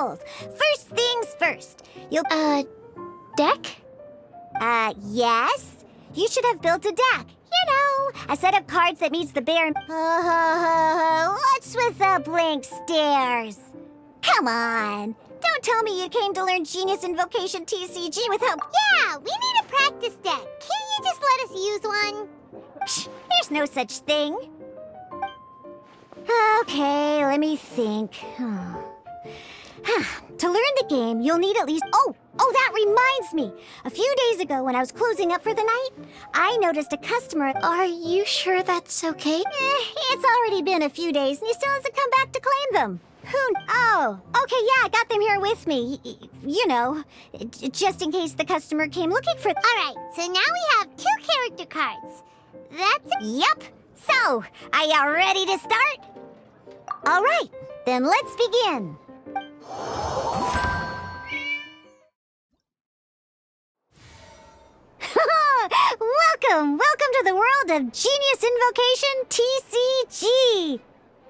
rules. First things first. Deck? Yes. You should have built a deck. You know, a set of cards that meets the bare... What's with the blank stares? Come on. Don't tell me you came to learn Genius Invocation TCG without... Yeah, we need a practice deck. Can't you just let us use one? Psh, there's no such thing. Okay, let me think. To learn the game, you'll need at least... Oh, that reminds me. A few days ago, when I was closing up for the night, I noticed a customer... Are you sure that's okay? It's already been a few days, and he still hasn't come back to claim them. Oh, okay, yeah, I got them here with me. You know, just in case the customer came looking for... All right, so now we have 2 character cards. That's... Yep. So, are you ready to start? All right, then let's begin. Welcome to the world of Genius Invocation TCG.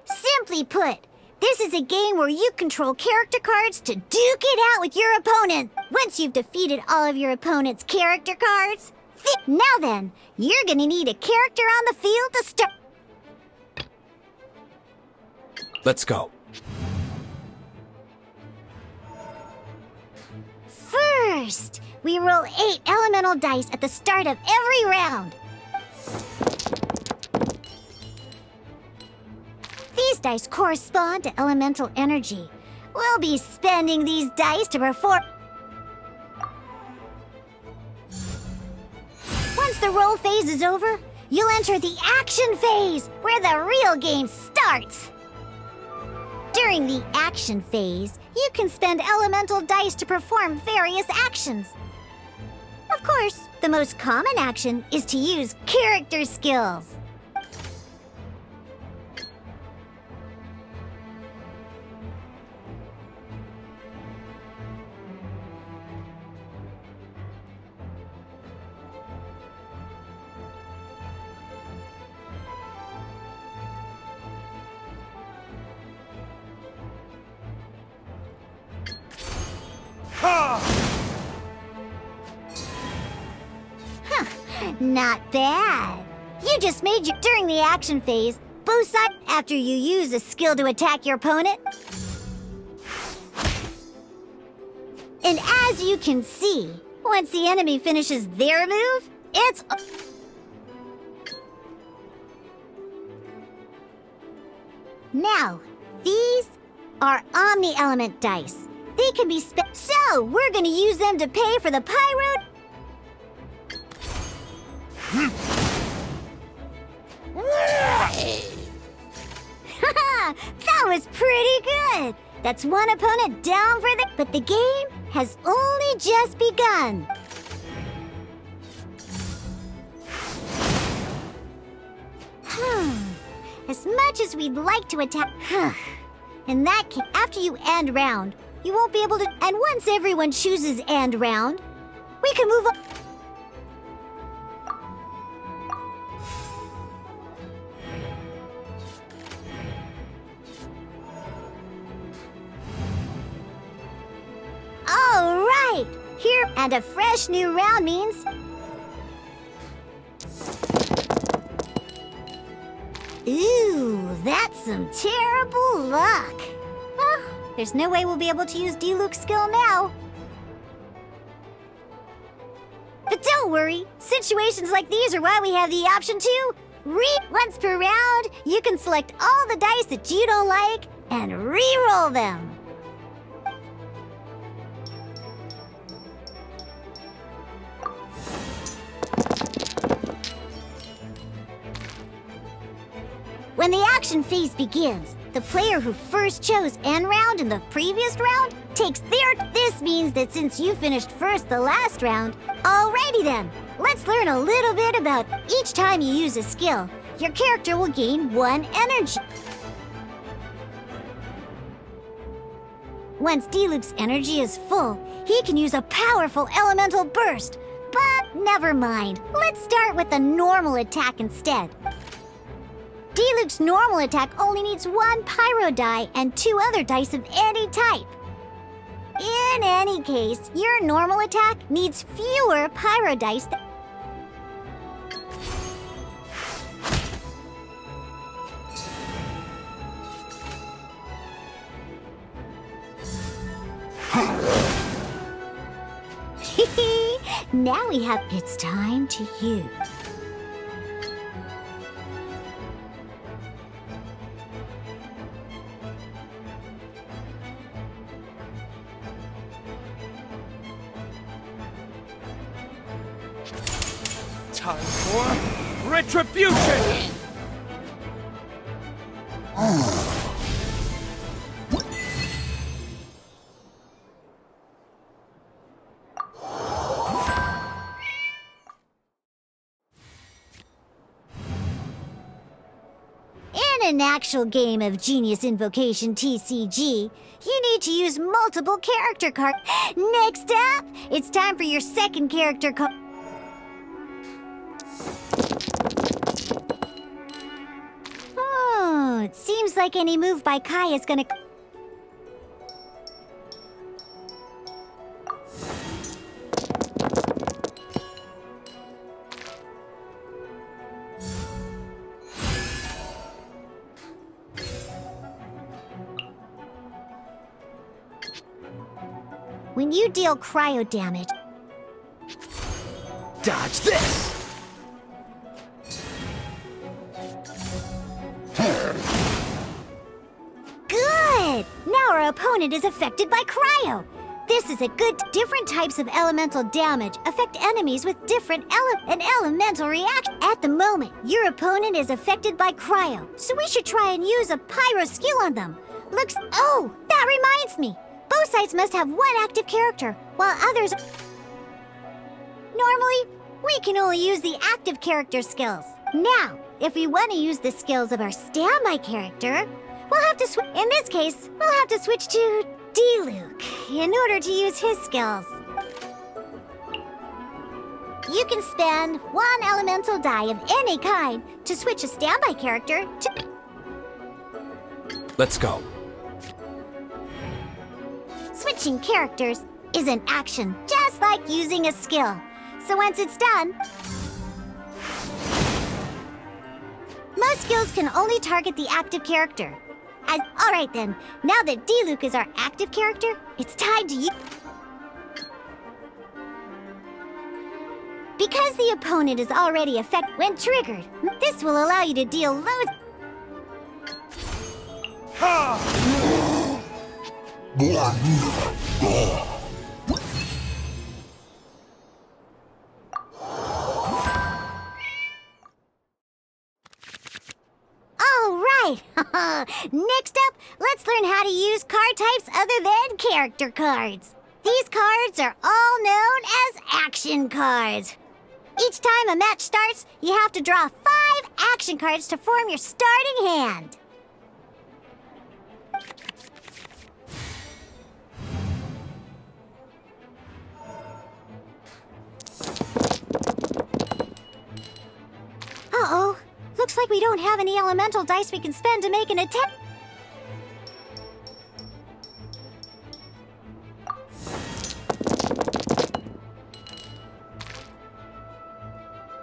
Simply put, this is a game where you control character cards to duke it out with your opponent. Once you've defeated all of your opponent's character cards, now then, you're gonna need a character on the field to start. Let's go. First, we roll 8 elemental dice at the start of every round. These dice correspond to elemental energy. We'll be spending these dice to perform... Once the roll phase is over, you'll enter the action phase, where the real game starts. During the action phase, you can spend elemental dice to perform various actions. Of course, the most common action is to use character skills. Not bad. You just made your... During the action phase, both sides... After you use a skill to attack your opponent. And as you can see, once the enemy finishes their move, it's... Now, these are Omni-Element dice. They can be spent... So, we're gonna use them to pay for the pyro... That was pretty good! That's one opponent down for the... But the game has only just begun. As much as we'd like to attack... In that case, after you end round, you won't be able to... And once everyone chooses end round, we can move on... All right! Here, and a fresh new round means... Ooh, that's some terrible luck. Well, there's no way we'll be able to use Diluc's skill now. But don't worry, situations like these are why we have the option to once per round, you can select all the dice that you don't like and re-roll them. When the action phase begins, the player who first chose end round in the previous round takes their... This means that since you finished first the last round... Alrighty then, let's learn a little bit about each time you use a skill. Your character will gain 1 energy. Once Diluc's energy is full, he can use a powerful elemental burst. But never mind, let's start with a normal attack instead. Diluc's normal attack only needs 1 pyro die and 2 other dice of any type. In any case, your normal attack needs fewer pyro dice. Now we have. It's time to use. Time for retribution! In an actual game of Genius Invocation TCG, you need to use multiple character cards. Next up, it's time for your second character card. Oh, it seems like any move by Kai is gonna... When you deal cryo damage... Dodge this! Good! Now our opponent is affected by cryo. This is a good... Different types of elemental damage affect enemies with different elemental reaction. At the moment, your opponent is affected by cryo, so we should try and use a pyro skill on them. Looks... Oh, that reminds me. Both sides must have one active character, while others... Normally, we can only use the active character skills. Now, if we want to use the skills of our standby character, we'll have to switch... In this case, we'll have to switch to D-Luke in order to use his skills. You can spend one elemental die of any kind to switch a standby character to... Let's go. Switching characters is an action, just like using a skill. So once it's done... Most skills can only target the active character. Alright then, now that D-Luke is our active character, it's time to use... Because the opponent is already affected when triggered, this will allow you to deal loads... Alright! Next up, let's learn how to use card types other than character cards. These cards are all known as action cards. Each time a match starts, you have to draw 5 action cards to form your starting hand. Uh-oh. Looks like we don't have any elemental dice we can spend to make an attempt.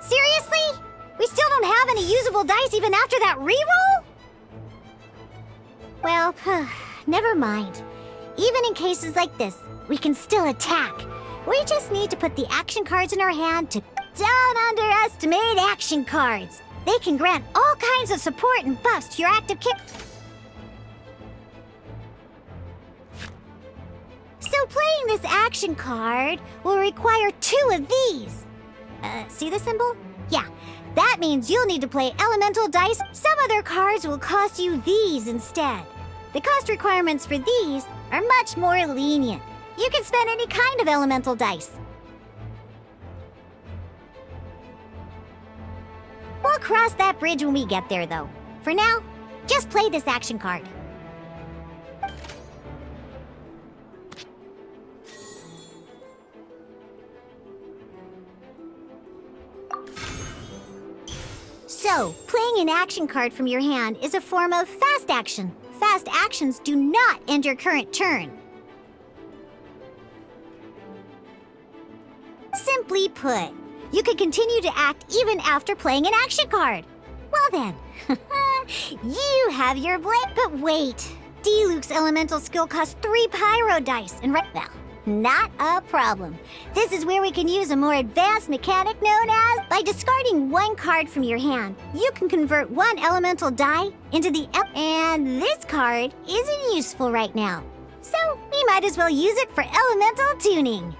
Seriously? We still don't have any usable dice even after that reroll? Well, never mind. Even in cases like this, we can still attack. We just need to put the action cards in our hand to don't underestimate action cards. They can grant all kinds of support and buffs to your active kick. So playing this action card will require 2 of these. See the symbol? Yeah, that means you'll need to play elemental dice. Some other cards will cost you these instead. The cost requirements for these are much more lenient. You can spend any kind of elemental dice. We'll cross that bridge when we get there, though. For now, just play this action card. So, playing an action card from your hand is a form of fast action. Fast actions do not end your current turn. Simply put, you can continue to act even after playing an action card. Well then, you have your blade. But wait, Diluc's elemental skill costs 3 pyro dice, and right now, not a problem. This is where we can use a more advanced mechanic known as by discarding 1 card from your hand. You can convert 1 elemental die into the and this card isn't useful right now. So we might as well use it for elemental tuning.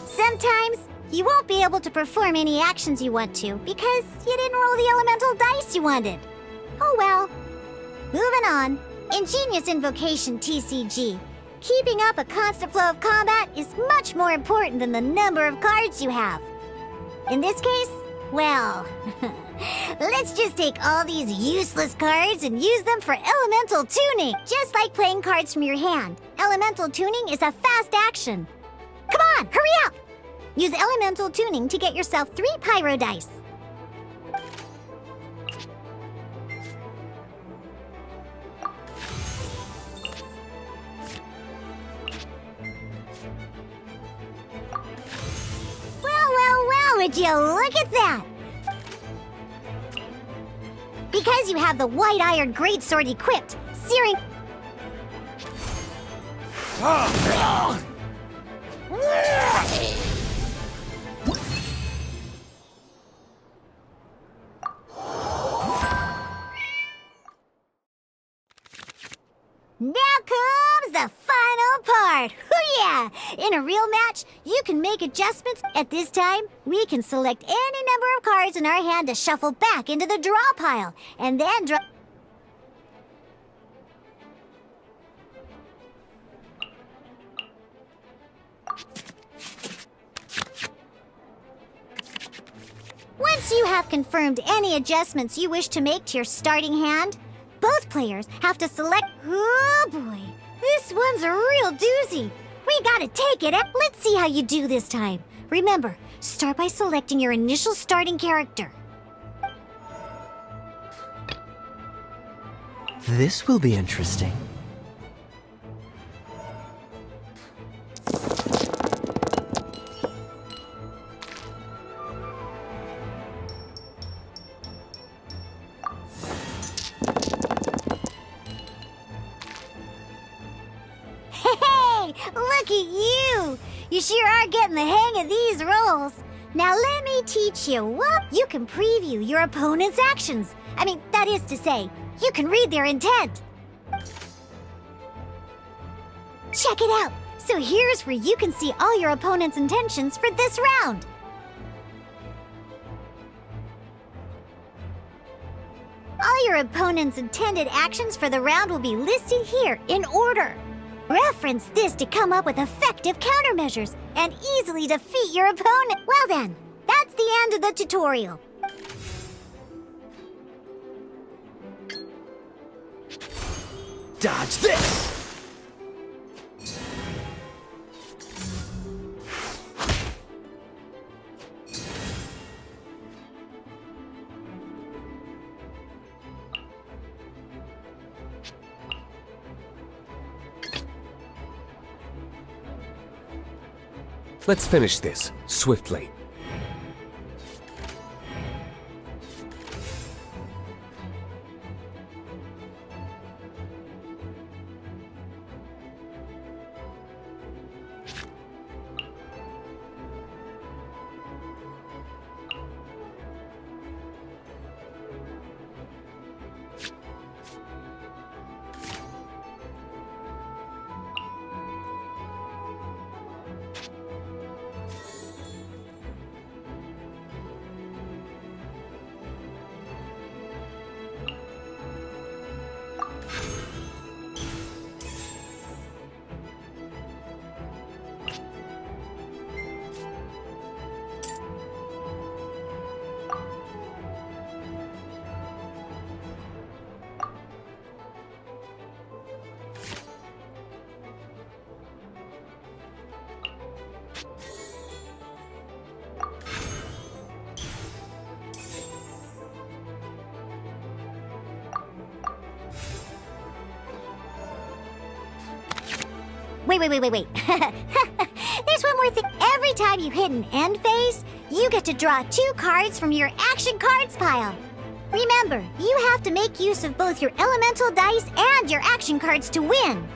Sometimes you won't be able to perform any actions you want to because you didn't roll the elemental dice you wanted. Oh well. Moving on. Ingenious Invocation TCG. Keeping up a constant flow of combat is much more important than the number of cards you have. In this case, well, let's just take all these useless cards and use them for elemental tuning. Just like playing cards from your hand, elemental tuning is a fast action. Come on, hurry up! Use elemental tuning to get yourself 3 pyro dice. Well, would you look at that? Because you have the white iron greatsword equipped, searing... Now comes the final part! Hoo-yeah! In a real match, you can make adjustments. At this time, we can select any number of cards in our hand to shuffle back into the draw pile, and then draw... Once you have confirmed any adjustments you wish to make to your starting hand, both players have to select... Oh boy, this one's a real doozy. We gotta take it. Let's see how you do this time. Remember, start by selecting your initial starting character. This will be interesting. Hey, look at you! You sure are getting the hang of these rolls. Now let me teach you what you can preview your opponent's actions. I mean, that is to say, you can read their intent. Check it out. So here's where you can see all your opponent's intentions for this round. All your opponent's intended actions for the round will be listed here in order. Reference this to come up with effective countermeasures and easily defeat your opponent. Well then, that's the end of the tutorial. Dodge this! Let's finish this swiftly. Wait. There's one more thing. Every time you hit an end phase, you get to draw 2 cards from your action cards pile. Remember, you have to make use of both your elemental dice and your action cards to win.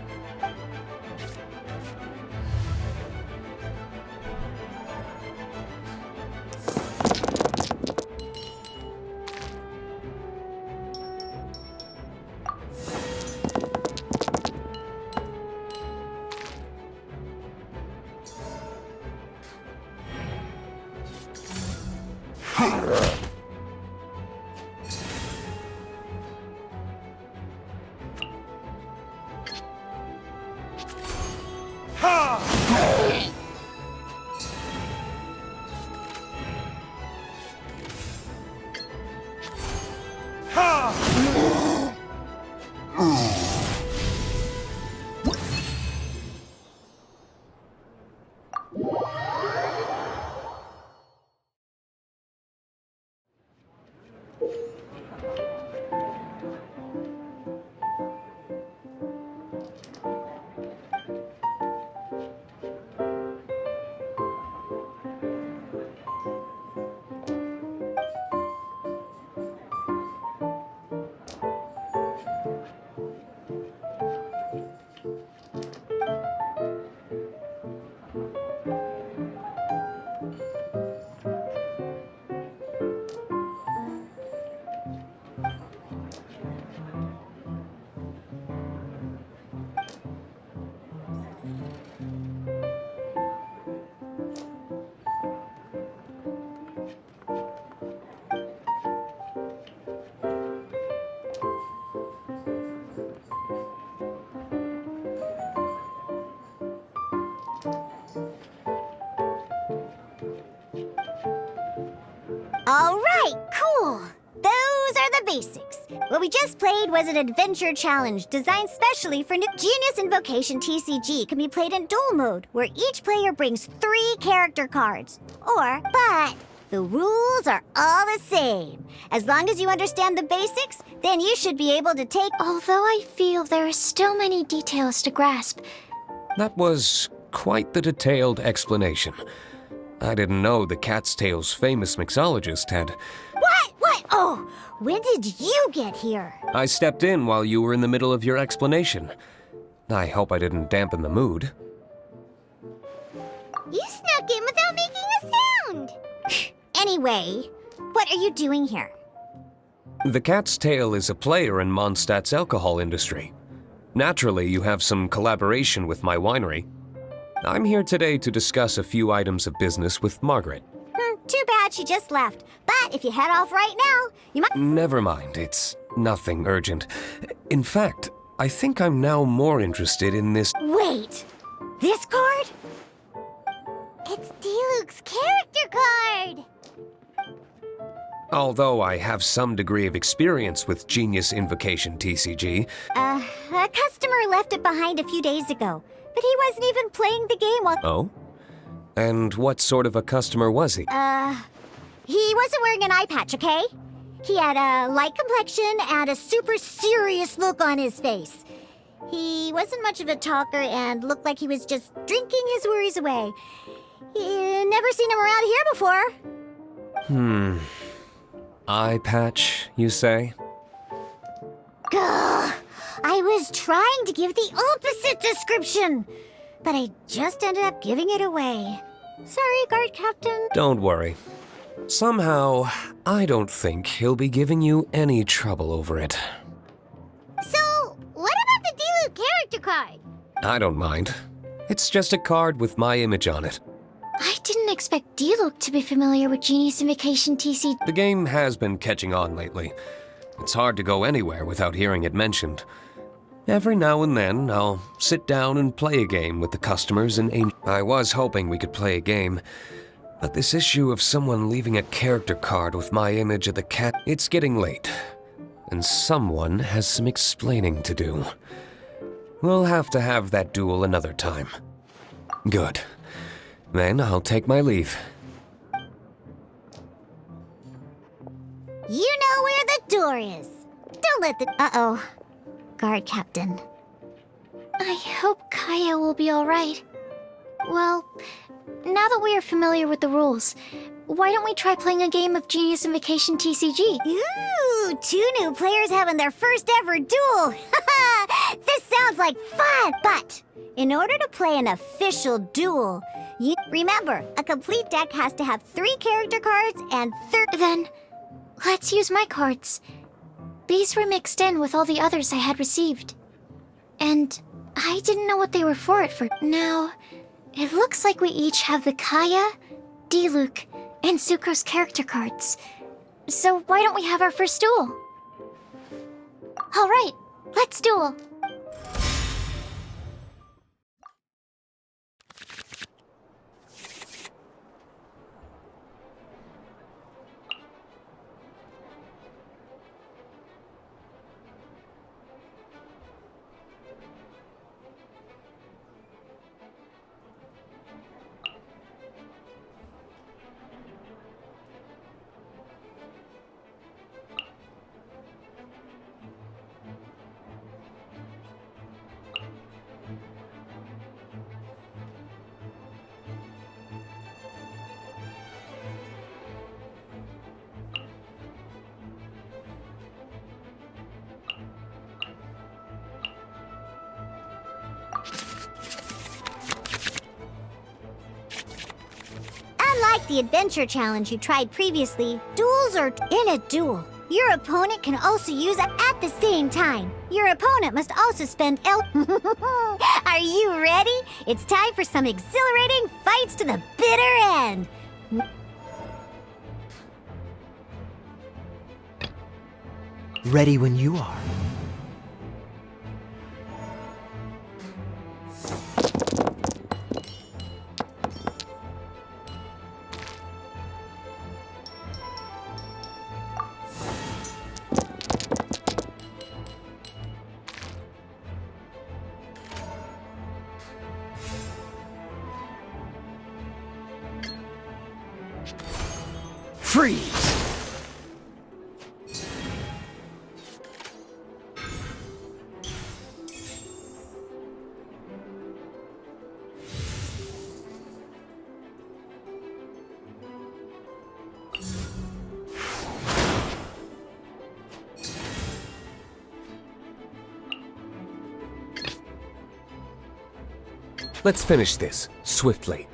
All right, cool. Those are the basics. What we just played was an adventure challenge designed specially for new Genius Invocation TCG. Can be played in duel mode, where each player brings 3 character cards. But the rules are all the same. As long as you understand the basics, then you should be able to take... Although I feel there are still many details to grasp. That was quite the detailed explanation. I didn't know the Cat's Tail's famous mixologist had... What? Oh, when did you get here? I stepped in while you were in the middle of your explanation. I hope I didn't dampen the mood. You snuck in without making a sound. Anyway, what are you doing here? The Cat's Tail is a player in Mondstadt's alcohol industry. Naturally, you have some collaboration with my winery. I'm here today to discuss a few items of business with Margaret. Too bad she just left. But if you head off right now, you might... Never mind, it's nothing urgent. In fact, I think I'm now more interested in this... Wait! This card? It's D-Luke's character card. Although I have some degree of experience with Genius Invocation TCG... A customer left it behind a few days ago. But he wasn't even playing the game while... Oh? And what sort of a customer was he? He wasn't wearing an eye patch, okay? He had a light complexion and a super serious look on his face. He wasn't much of a talker and looked like he was just drinking his worries away. Never seen him around here before. Eye patch, you say? Gah! I was trying to give the opposite description, but I just ended up giving it away. Sorry, guard captain. Don't worry. Somehow, I don't think he'll be giving you any trouble over it. So, what about the D-Luke character card? I don't mind. It's just a card with my image on it. I didn't expect D-Luke to be familiar with Genius Invocation TC. The game has been catching on lately. It's hard to go anywhere without hearing it mentioned. Every now and then, I'll sit down and play a game with the customers and I was hoping we could play a game, but this issue of someone leaving a character card with my image of the cat, it's getting late, and someone has some explaining to do. We'll have to have that duel another time. Good. Then I'll take my leave. You know where the door is. Don't let the... Uh-oh. Guard captain. I hope Kaya will be alright. Well, now that we are familiar with the rules, why don't we try playing a game of Genius Invocation TCG? Ooh, 2 new players having their first ever duel. This sounds like fun. But in order to play an official duel, remember, a complete deck has to have 3 character cards and Then, let's use my cards. These were mixed in with all the others I had received. And I didn't know what they were for at first. Now, it looks like we each have the Kaya, Diluc, and Sucrose character cards. So why don't we have our first duel? Alright, let's duel. Unlike the adventure challenge you tried previously, duels are in a duel. Your opponent can also use it at the same time. Your opponent must also spend Are you ready? It's time for some exhilarating fights to the bitter end. Ready when you are. Freeze! Let's finish this, swiftly.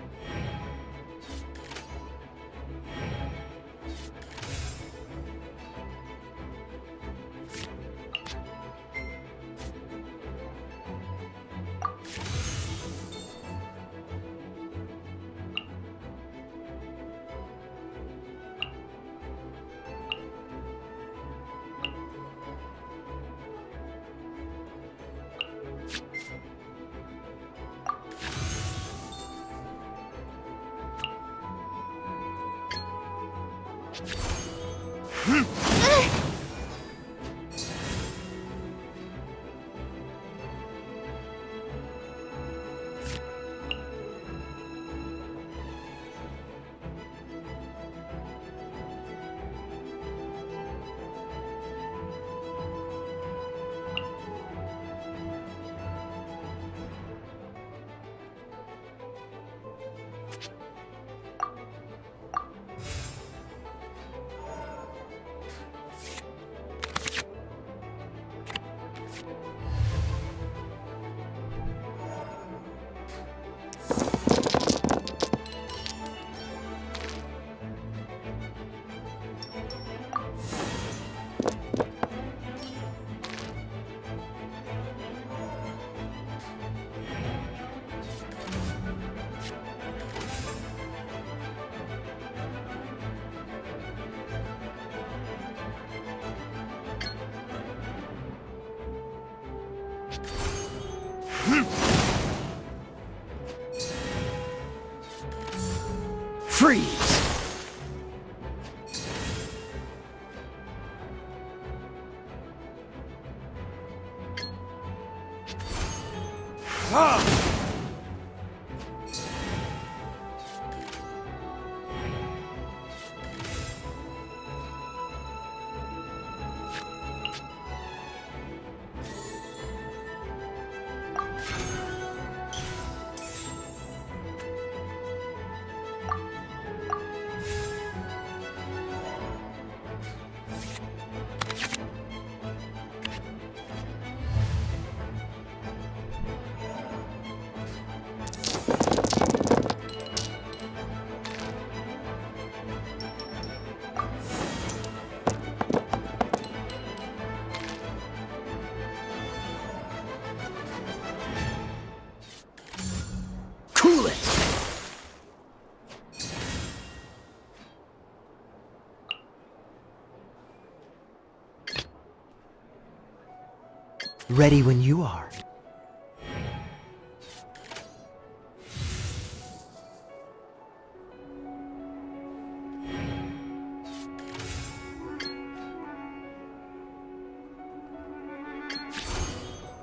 Freeze! Ah! Ready when you are.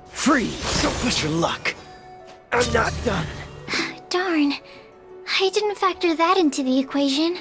Freeze! Don't push your luck. I'm not done. Darn. I didn't factor that into the equation.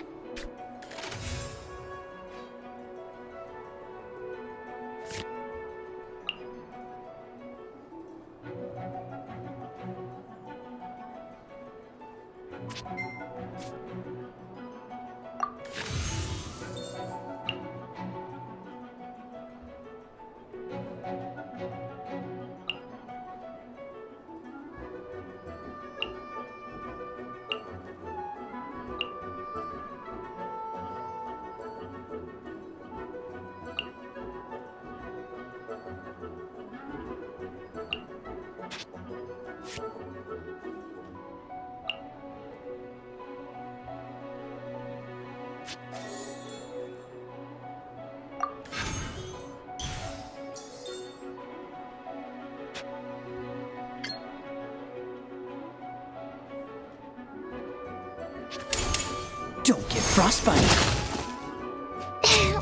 Don't get frostbite.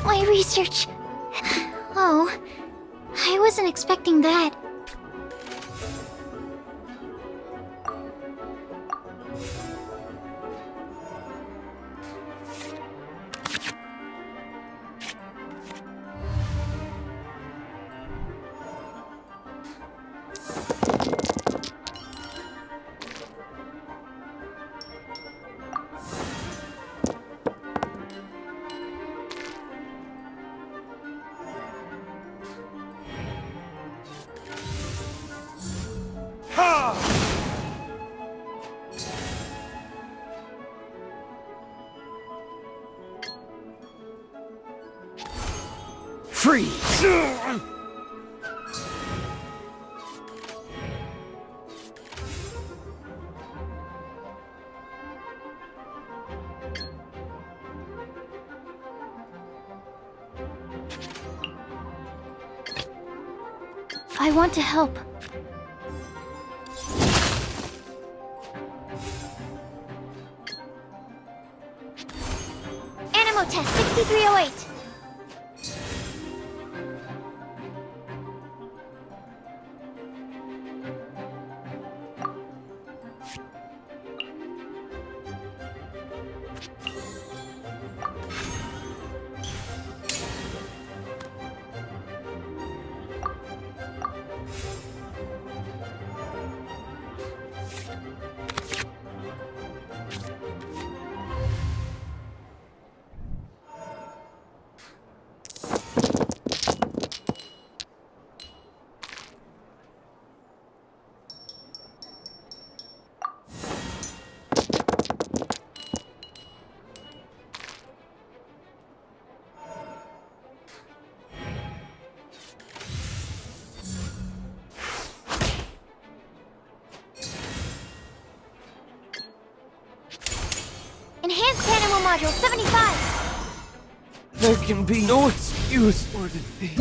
My research. Oh, I wasn't expecting that. Freeze! I want to help. Animo test 6308. Enhanced Animo Module 75! There can be no excuse for defeat.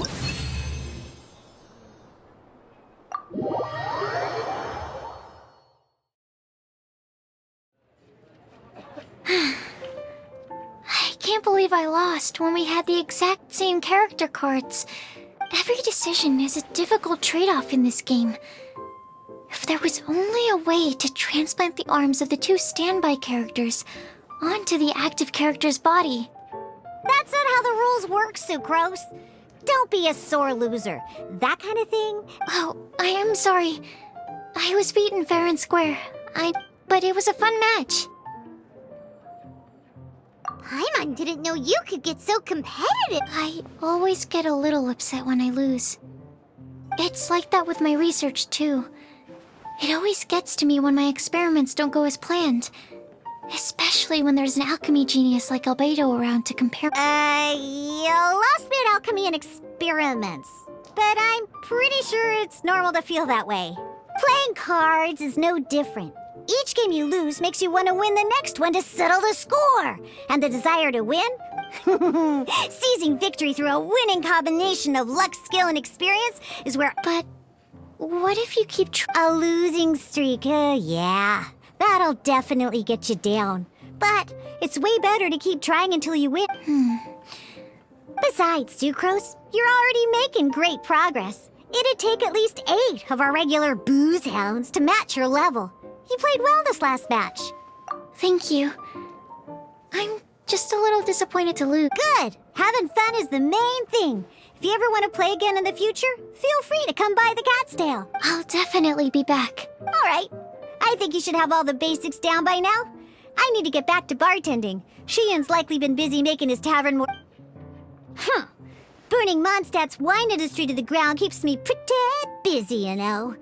I can't believe I lost when we had the exact same character cards. Every decision is a difficult trade-off in this game. If there was only a way to transplant the arms of the two standby characters onto the active character's body. That's not how the rules work, Sucrose. Don't be a sore loser. That kind of thing. Oh, I am sorry. I was beaten fair and square. But it was a fun match. Paimon didn't know you could get so competitive. I always get a little upset when I lose. It's like that with my research, too. It always gets to me when my experiments don't go as planned. Especially when there's an alchemy genius like Albedo around to compare. You lost me at alchemy and experiments. But I'm pretty sure it's normal to feel that way. Playing cards is no different. Each game you lose makes you want to win the next one to settle the score. And the desire to win? Seizing victory through a winning combination of luck, skill, and experience is where... But what if you keep A losing streak, yeah. That'll definitely get you down. But it's way better to keep trying until you win. Besides, Sucrose, you're already making great progress. It'd take at least 8 of our regular booze hounds to match your level. You played well this last match. Thank you. I'm just a little disappointed to lose. Good! Having fun is the main thing. If you ever want to play again in the future, feel free to come by the Cat's Tail. I'll definitely be back. All right. I think you should have all the basics down by now. I need to get back to bartending. Shian's likely been busy making his tavern more... Burning Mondstadt's wine industry to the ground keeps me pretty busy, you know.